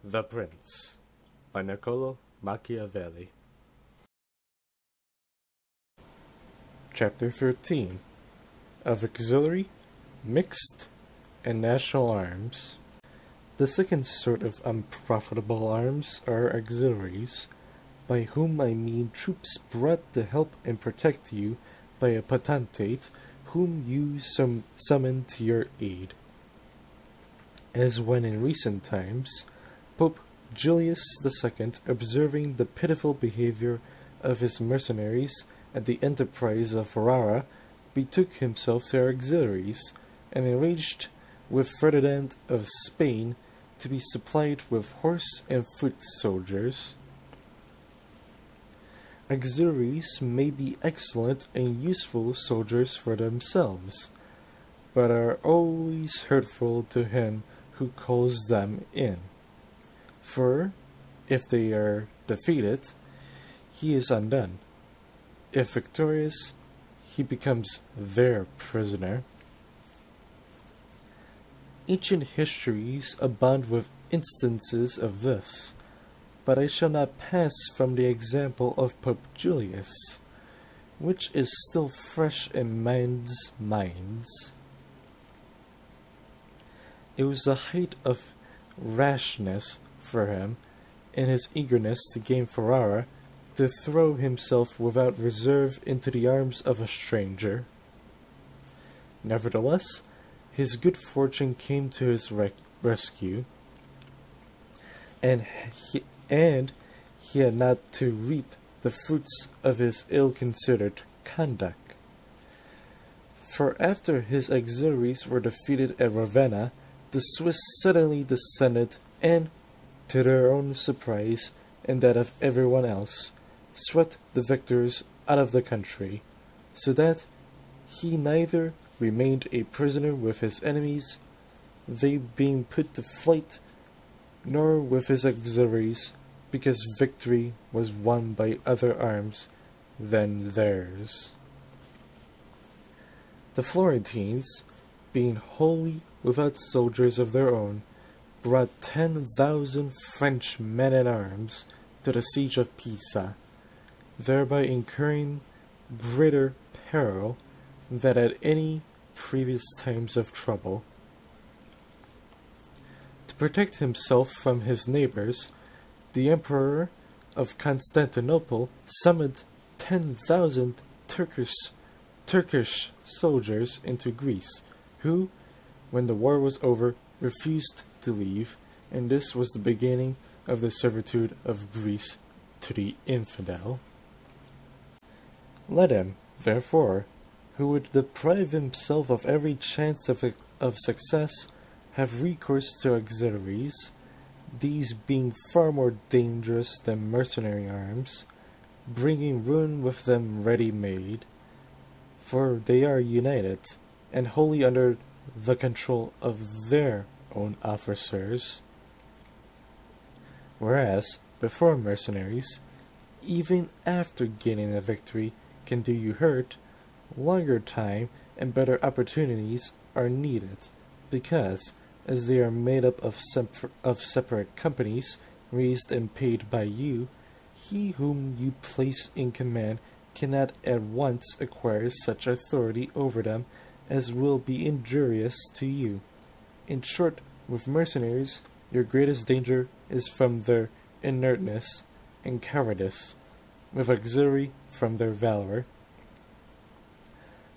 The Prince by Niccolo Machiavelli. Chapter 13 of Auxiliary, Mixed, and National Arms. The second sort of unprofitable arms are auxiliaries, by whom I mean troops brought to help and protect you by a potentate whom you summon to your aid. As when in recent times, Pope Julius II, observing the pitiful behavior of his mercenaries at the enterprise of Ferrara, betook himself to our auxiliaries, and arranged with Ferdinand of Spain to be supplied with horse and foot soldiers. Auxiliaries may be excellent and useful soldiers for themselves, but are always hurtful to him who calls them in. For, if they are defeated, he is undone. If victorious, he becomes their prisoner. Ancient histories abound with instances of this, but I shall not pass from the example of Pope Julius, which is still fresh in men's minds. It was the height of rashness for him, in his eagerness to gain Ferrara, to throw himself without reserve into the arms of a stranger. Nevertheless, his good fortune came to his rescue, and he had not to reap the fruits of his ill-considered conduct. For after his auxiliaries were defeated at Ravenna, the Swiss suddenly descended and, to their own surprise and that of everyone else, swept the victors out of the country, so that he neither remained a prisoner with his enemies, they being put to flight, nor with his auxiliaries, because victory was won by other arms than theirs. The Florentines, being wholly without soldiers of their own, brought 10,000 French men-at-arms to the siege of Pisa, thereby incurring greater peril than at any previous times of trouble. To protect himself from his neighbors, the Emperor of Constantinople summoned 10,000 Turkish soldiers into Greece, who, when the war was over, refused to leave, and this was the beginning of the servitude of Greece to the infidel. Let him, therefore, who would deprive himself of every chance of success, have recourse to auxiliaries, these being far more dangerous than mercenary arms, bringing ruin with them ready-made, for they are united, and wholly under the control of their own officers, whereas before mercenaries, even after gaining a victory, can do you hurt, longer time and better opportunities are needed, because, as they are made up of separate companies, raised and paid by you, he whom you place in command cannot at once acquire such authority over them as will be injurious to you. In short, with mercenaries, your greatest danger is from their inertness and cowardice, with auxiliary from their valor.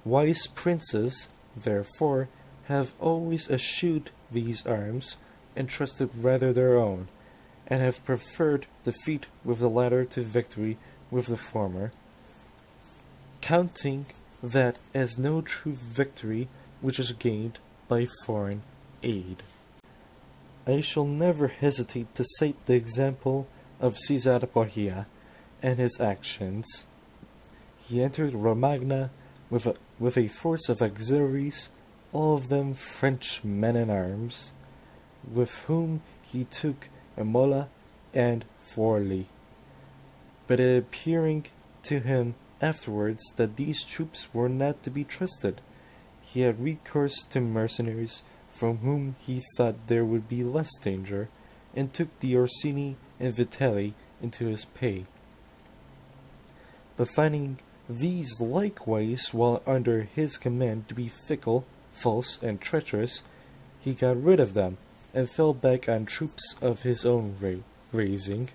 Wise princes, therefore, have always eschewed these arms, and trusted rather their own, and have preferred defeat with the latter to victory with the former, counting that as no true victory which is gained by foreign aid. I shall never hesitate to cite the example of Caesar Borgia and his actions. He entered Romagna with a force of auxiliaries, all of them French men-at-arms, with whom he took Imola and Forli. But it appearing to him afterwards that these troops were not to be trusted, he had recourse to mercenaries from whom he thought there would be less danger, and took the Orsini and Vitelli into his pay. But finding these likewise, while under his command, to be fickle, false, and treacherous, he got rid of them, and fell back on troops of his own raising.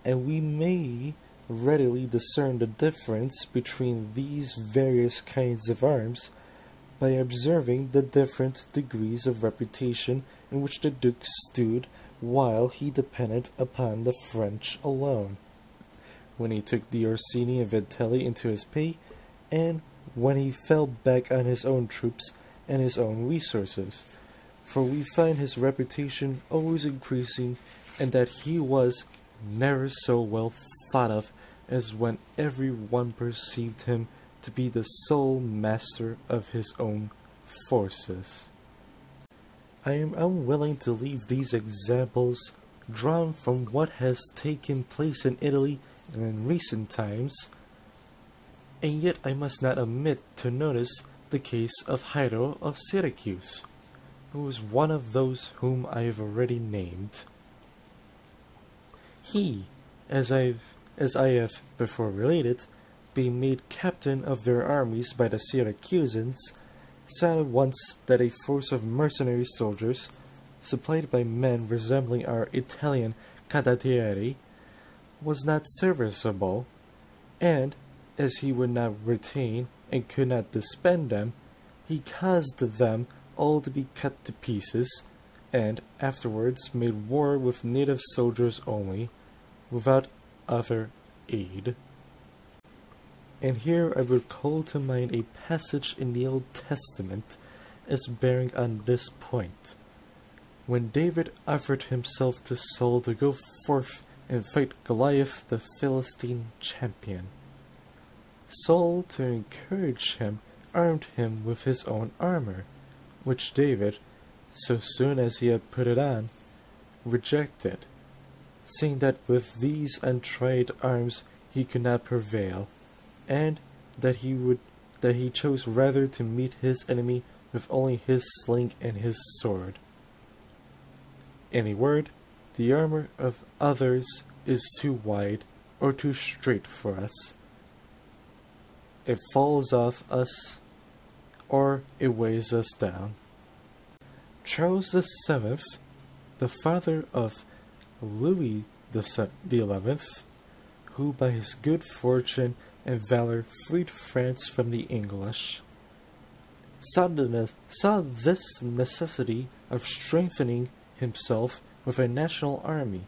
And we may readily discern the difference between these various kinds of arms by observing the different degrees of reputation in which the Duke stood while he depended upon the French alone, when he took the Orsini and Vitelli into his pay, and when he fell back on his own troops and his own resources. For we find his reputation always increasing, and that he was never so well thought of as when every one perceived him to be the sole master of his own forces. I am unwilling to leave these examples drawn from what has taken place in Italy in recent times, and yet I must not omit to notice the case of Hiero of Syracuse, who was one of those whom I have already named. He, as I have before related, being made captain of their armies by the Syracusans, saw at once that a force of mercenary soldiers, supplied by men resembling our Italian cadettieri, was not serviceable, and, as he would not retain and could not disband them, he caused them all to be cut to pieces, and afterwards made war with native soldiers only, without other aid. And here I would call to mind a passage in the Old Testament as bearing on this point. When David offered himself to Saul to go forth and fight Goliath the Philistine champion, Saul, to encourage him, armed him with his own armor, which David, so soon as he had put it on, rejected, saying that with these untried arms he could not prevail, and that he chose rather to meet his enemy with only his sling and his sword. In a word, the armor of others is too wide or too straight for us. It falls off us, or it weighs us down. Charles VII, the father of Louis XI, who by his good fortune and valor freed France from the English, saw this necessity of strengthening himself with a national army,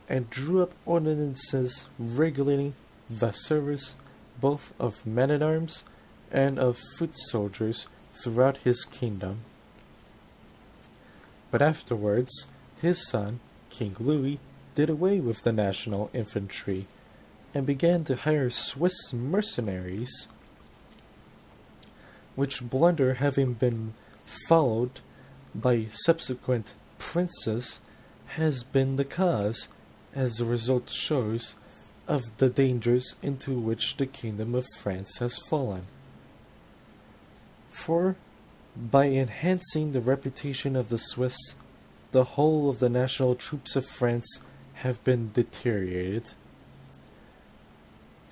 and drew up ordinances regulating the service both of men-at-arms and of foot soldiers throughout his kingdom. But afterwards, his son, King Louis, did away with the national infantry, and began to hire Swiss mercenaries, which blunder having been followed by subsequent princes, has been the cause, as the result shows, of the dangers into which the kingdom of France has fallen. For, by enhancing the reputation of the Swiss, the whole of the national troops of France have been deteriorated.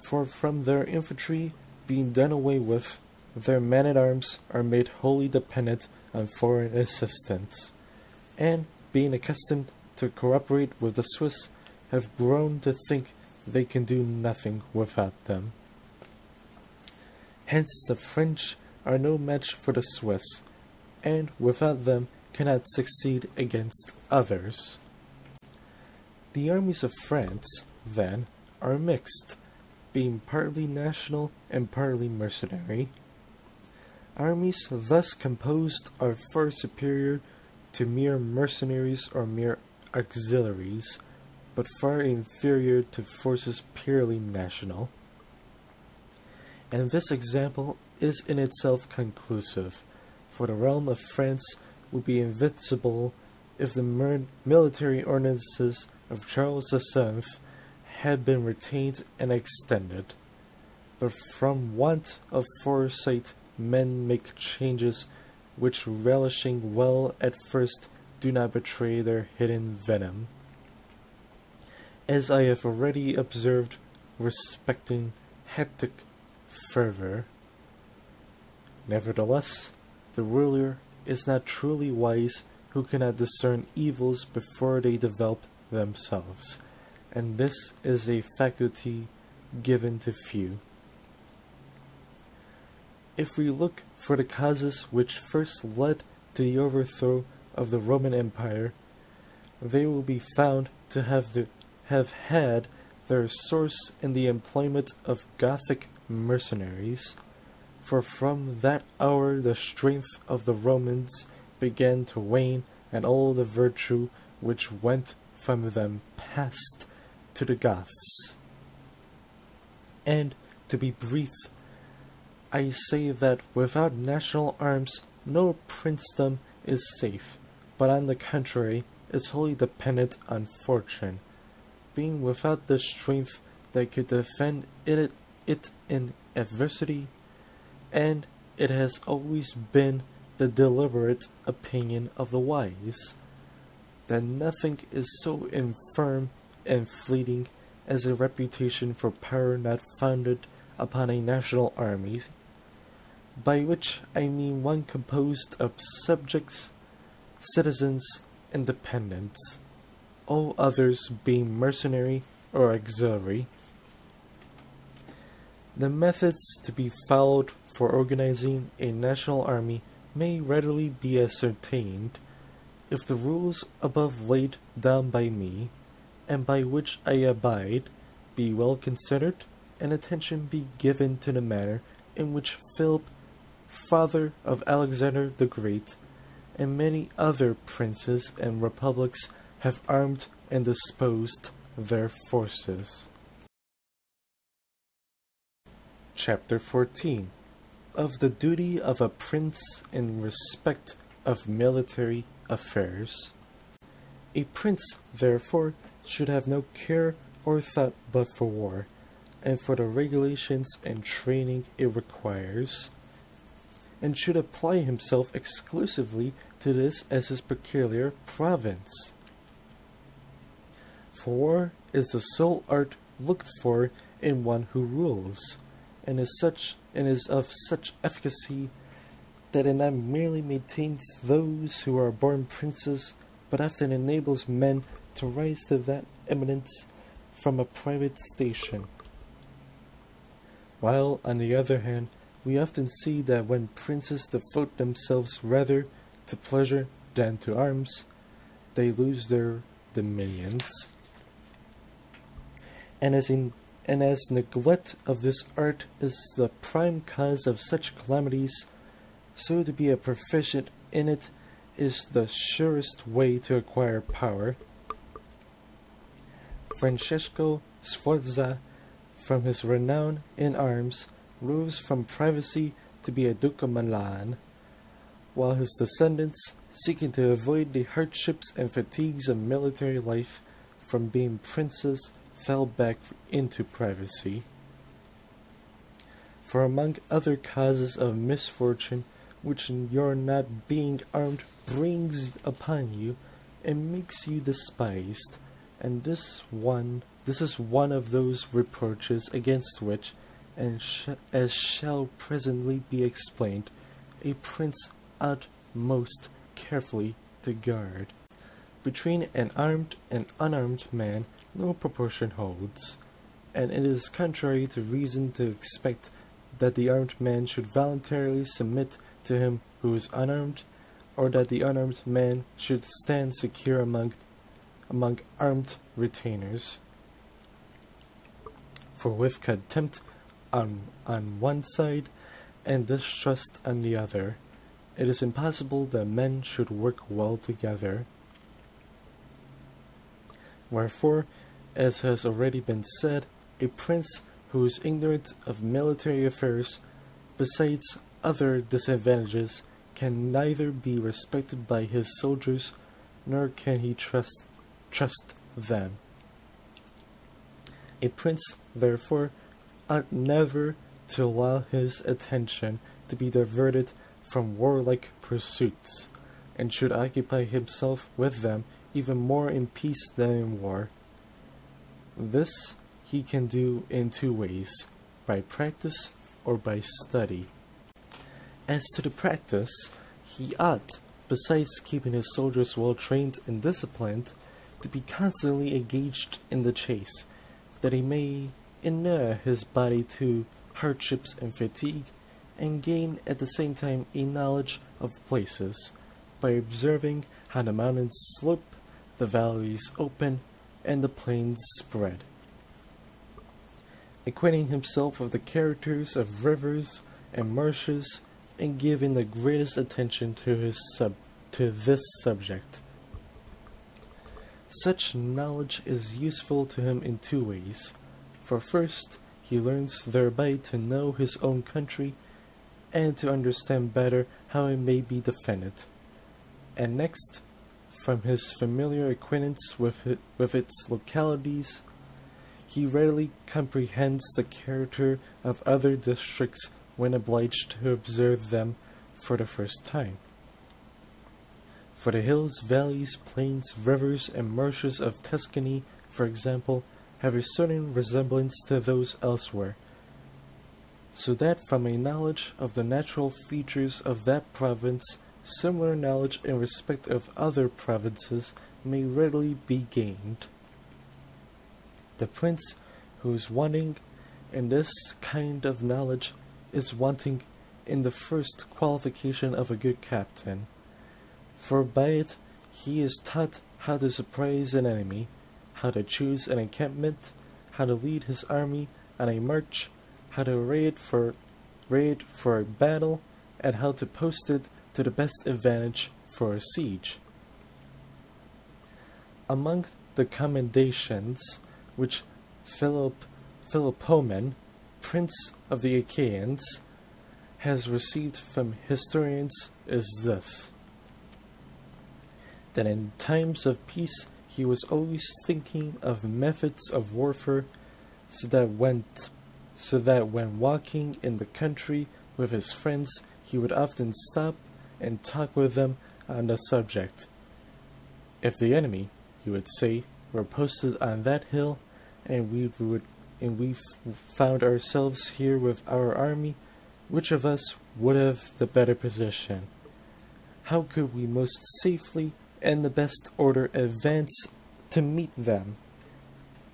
For from their infantry being done away with, their men-at-arms are made wholly dependent on foreign assistance, and, being accustomed to cooperate with the Swiss, have grown to think they can do nothing without them. Hence the French are no match for the Swiss, and without them cannot succeed against others. The armies of France, then, are mixed, being partly national and partly mercenary. Armies thus composed are far superior to mere mercenaries or mere auxiliaries, but far inferior to forces purely national. And this example is in itself conclusive, for the realm of France would be invincible if the military ordinances of Charles VII had been retained and extended. But from want of foresight men make changes which, relishing well at first, do not betray their hidden venom. As I have already observed respecting hectic fervor, nevertheless, the ruler is not truly wise who cannot discern evils before they develop themselves, and this is a faculty given to few. If we look for the causes which first led to the overthrow of the Roman Empire, they will be found to have had their source in the employment of Gothic mercenaries, for from that hour the strength of the Romans began to wane, and all the virtue which went from them passed to the Goths. And, to be brief, I say that without national arms no princedom is safe, but on the contrary is wholly dependent on fortune, being without the strength that could defend it in adversity, and it has always been the deliberate opinion of the wise that nothing is so infirm and fleeting as a reputation for power not founded upon a national army, by which I mean one composed of subjects, citizens, and dependents, all others being mercenary or auxiliary. The methods to be followed for organizing a national army may readily be ascertained if the rules above laid down by me, and by which I abide, be well considered, and attention be given to the manner in which Philip, father of Alexander the Great, and many other princes and republics have armed and disposed their forces. Chapter 14. Of the duty of a prince in respect of military affairs. A prince, therefore, should have no care or thought but for war, and for the regulations and training it requires, and should apply himself exclusively to this as his peculiar province. For war is the sole art looked for in one who rules, and is of such efficacy that it not merely maintains those who are born princes, but often enables men to rise to that eminence from a private station. While, on the other hand, we often see that when princes devote themselves rather to pleasure than to arms, they lose their dominions. And as neglect of this art is the prime cause of such calamities, so to be a proficient in it is the surest way to acquire power. Francesco Sforza, from his renown in arms, rose from privacy to be a Duke of Milan, while his descendants, seeking to avoid the hardships and fatigues of military life from being princes, fell back into privacy. For among other causes of misfortune which your not being armed brings upon you, and makes you despised, and this is one of those reproaches against which, and as shall presently be explained, a prince ought most carefully to guard. Between an armed and unarmed man no proportion holds, and it is contrary to reason to expect that the armed man should voluntarily submit to him who is unarmed, or that the unarmed man should stand secure among armed retainers. For with contempt on one side and distrust on the other, it is impossible that men should work well together. Wherefore, as has already been said, a prince who is ignorant of military affairs, besides other disadvantages, can neither be respected by his soldiers, nor can he trust them. A prince, therefore, ought never to allow his attention to be diverted from warlike pursuits, and should occupy himself with them even more in peace than in war. This he can do in two ways, by practice or by study. As to the practice, he ought, besides keeping his soldiers well trained and disciplined, to be constantly engaged in the chase, that he may inure his body to hardships and fatigue, and gain at the same time a knowledge of places, by observing how the mountains slope, the valleys open, and the plains spread. Acquainting himself with the characters of rivers and marshes, and giving the greatest attention to this subject. Such knowledge is useful to him in two ways. For first, he learns thereby to know his own country, and to understand better how it may be defended. And next, from his familiar acquaintance with its localities, he readily comprehends the character of other districts when obliged to observe them for the first time. For the hills, valleys, plains, rivers, and marshes of Tuscany, for example, have a certain resemblance to those elsewhere, so that from a knowledge of the natural features of that province, similar knowledge in respect of other provinces may readily be gained. The prince who is wanting in this kind of knowledge is wanting in the first qualification of a good captain, for by it he is taught how to surprise an enemy, how to choose an encampment, how to lead his army on a march, how to array it for a battle, and how to post it to the best advantage for a siege. Among the commendations which Philopoemen, prince of the Achaeans, has received from historians is this: that in times of peace he was always thinking of methods of warfare, so that when walking in the country with his friends he would often stop and talk with them on the subject. If the enemy, he would say, were posted on that hill, and we found ourselves here with our army, which of us would have the better position? How could we most safely and the best order advance to meet them?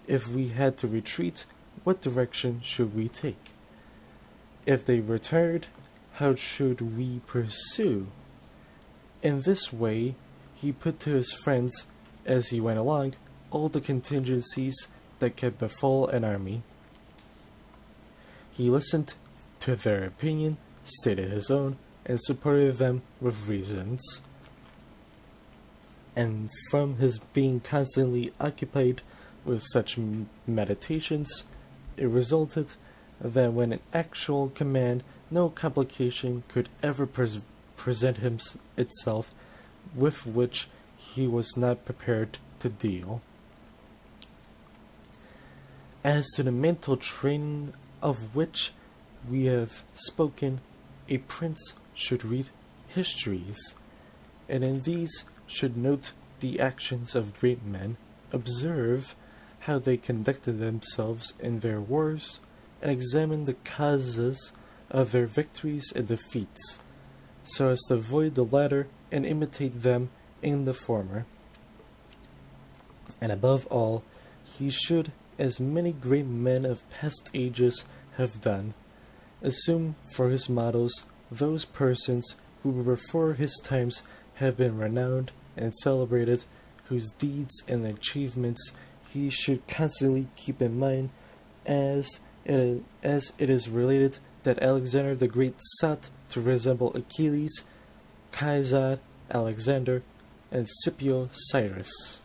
If we had to retreat, what direction should we take? If they retired, how should we pursue? In this way, he put to his friends, as he went along, all the contingencies that could befall an army. He listened to their opinion, stated his own, and supported them with reasons. And from his being constantly occupied with such meditations, it resulted that when in actual command no complication could ever present itself with which he was not prepared to deal. As to the mental training of which we have spoken, a prince should read histories, and in these should note the actions of great men, observe how they conducted themselves in their wars, and examine the causes of their victories and defeats, so as to avoid the latter and imitate them in the former. And above all, he should, as many great men of past ages have done, assume for his models those persons who before his times have been renowned and celebrated, whose deeds and achievements he should constantly keep in mind, as it is related that Alexander the Great sought to resemble Achilles, Caesar, Alexander, and Scipio Cyrus.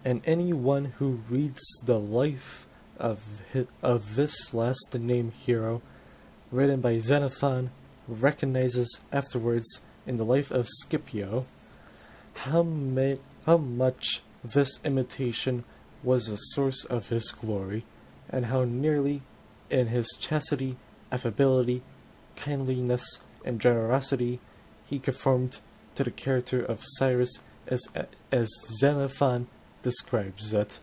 And any one who reads the life of this last named hero, written by Xenophon, recognizes afterwards in the life of Scipio how much this imitation was a source of his glory, and how nearly in his chastity, affability, kindliness, and generosity he conformed to the character of Cyrus as Xenophon describes it.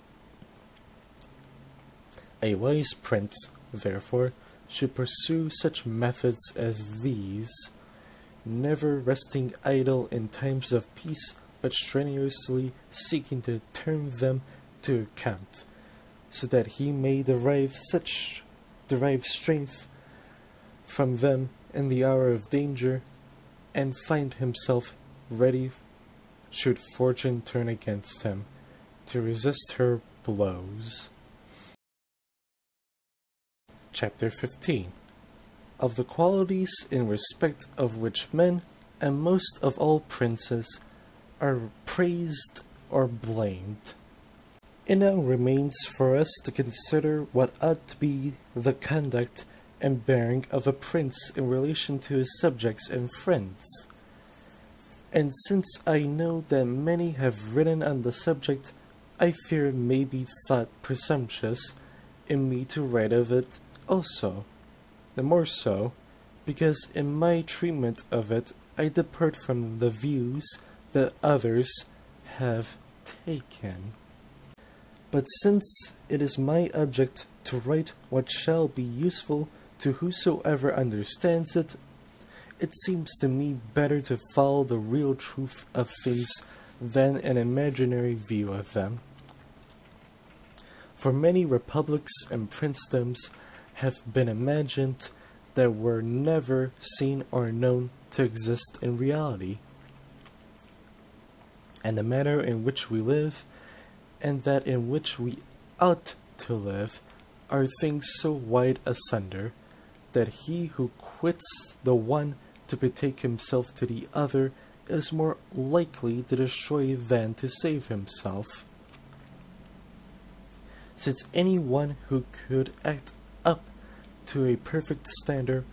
A wise prince, therefore, should pursue such methods as these, never resting idle in times of peace, but strenuously seeking to turn them to account, so that he may derive strength from them in the hour of danger, and find himself ready, should fortune turn against him, to resist her blows. Chapter 15. Of the qualities in respect of which men, and most of all princes, are praised or blamed. It now remains for us to consider what ought to be the conduct and bearing of a prince in relation to his subjects and friends. And since I know that many have written on the subject, I fear it may be thought presumptuous in me to write of it also, the more so, because in my treatment of it I depart from the views that others have taken. But since it is my object to write what shall be useful to whosoever understands it, it seems to me better to follow the real truth of things than an imaginary view of them. For many republics and princedoms have been imagined that were never seen or known to exist in reality. And the manner in which we live, and that in which we ought to live, are things so wide asunder, that he who quits the one to betake himself to the other is more likely to destroy than to save himself. Since any one who could act up to a perfect standard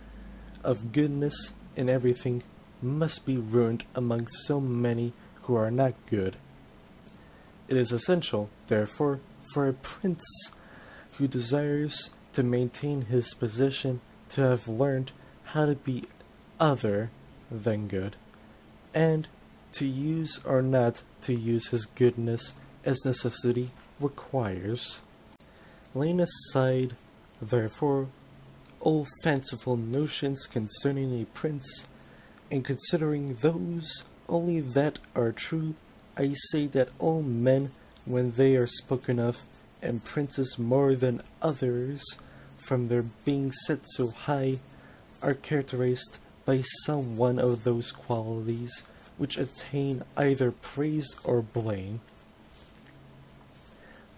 of goodness in everything must be ruined among so many who are not good. It is essential, therefore, for a prince who desires to maintain his position to have learned how to be other than good, and to use or not to use his goodness as necessity requires. Laying aside, therefore, all fanciful notions concerning a prince, and considering those only that are true, I say that all men, when they are spoken of, and princes more than others, from their being set so high, are characterized by some one of those qualities which attain either praise or blame.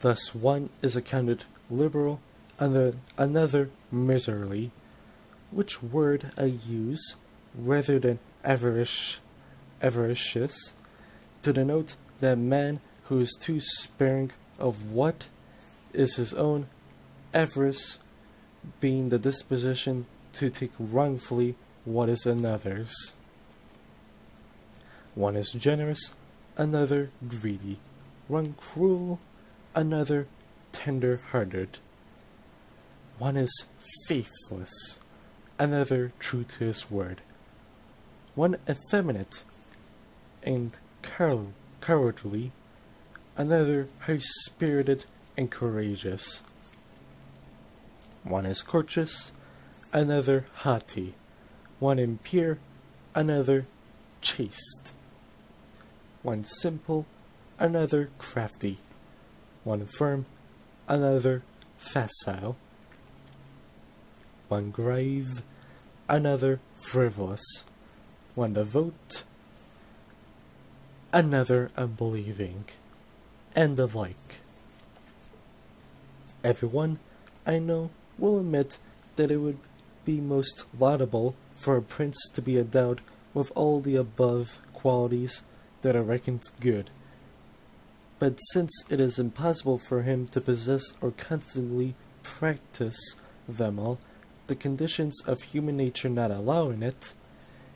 Thus one is accounted liberal, another miserly, which word I use, rather than avaricious, to denote that man who is too sparing of what is his own, avarice being the disposition to take wrongfully what is another's. One is generous, another greedy, one cruel, another tender-hearted. One is faithless, another true to his word. One effeminate and cowardly, another high-spirited and courageous. One is courteous, another haughty. One impure, another chaste. One simple, another crafty. One firm, another facile. One grave, another frivolous. One devout, another unbelieving, and the like. Everyone, I know, will admit that it would be most laudable for a prince to be endowed with all the above qualities that are reckoned good. But since it is impossible for him to possess or constantly practice them all, the conditions of human nature not allowing it,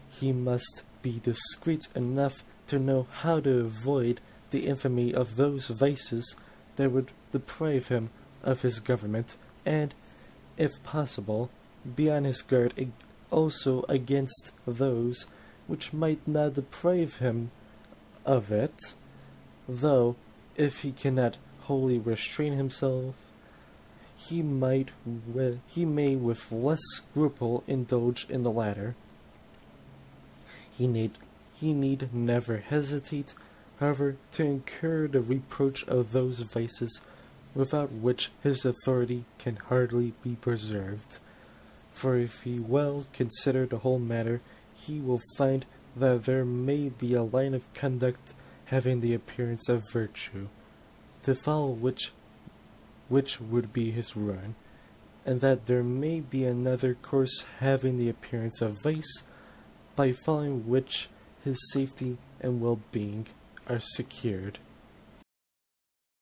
he must be discreet enough to know how to avoid the infamy of those vices that would deprive him of his government, and, if possible, be on his guard also against those which might not deprive him of it, though if he cannot wholly restrain himself, he may with less scruple indulge in the latter. He need never hesitate, however, to incur the reproach of those vices without which his authority can hardly be preserved. For if he well consider the whole matter, he will find that there may be a line of conduct having the appearance of virtue, to follow which would be his ruin, and that there may be another course having the appearance of vice, by following which his safety and well-being are secured.